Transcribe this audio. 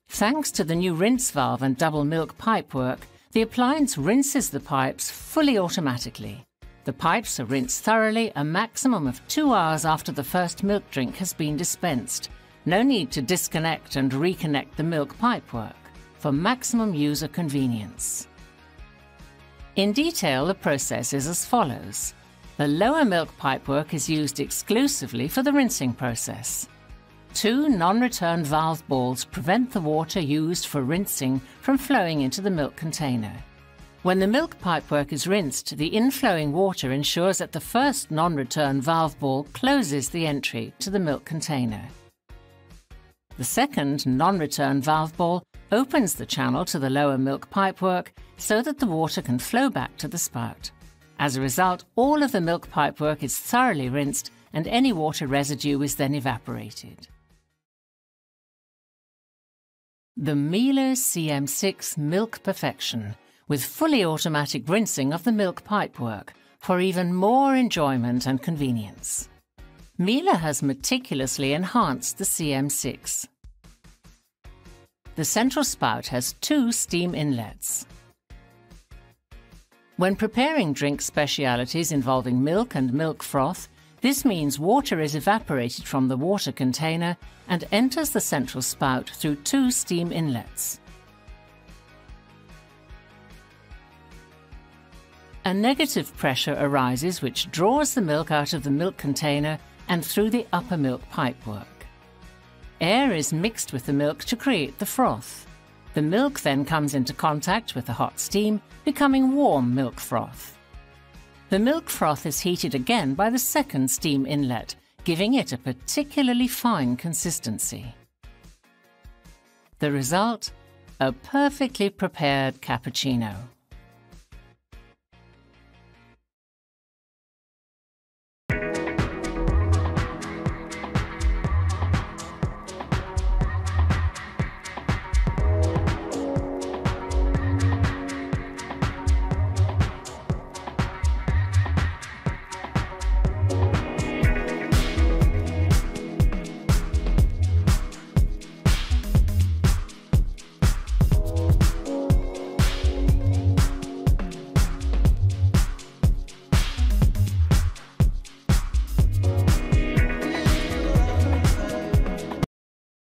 Thanks to the new rinse valve and double milk pipework, the appliance rinses the pipes fully automatically. The pipes are rinsed thoroughly a maximum of 2 hours after the first milk drink has been dispensed. No need to disconnect and reconnect the milk pipework for maximum user convenience. In detail, the process is as follows. The lower milk pipework is used exclusively for the rinsing process. 2 non-return valve balls prevent the water used for rinsing from flowing into the milk container. When the milk pipework is rinsed, the inflowing water ensures that the first non-return valve ball closes the entry to the milk container. The second non-return valve ball opens the channel to the lower milk pipework so that the water can flow back to the spout. As a result, all of the milk pipework is thoroughly rinsed and any water residue is then evaporated. The Miele CM6 MilkPerfection, with fully automatic rinsing of the milk pipework for even more enjoyment and convenience. Miele has meticulously enhanced the CM6. The central spout has 2 steam inlets. When preparing drink specialities involving milk and milk froth, this means water is evaporated from the water container and enters the central spout through 2 steam inlets. A negative pressure arises which draws the milk out of the milk container and through the upper milk pipework. Air is mixed with the milk to create the froth. The milk then comes into contact with the hot steam, becoming warm milk froth. The milk froth is heated again by the second steam inlet, giving it a particularly fine consistency. The result? A perfectly prepared cappuccino.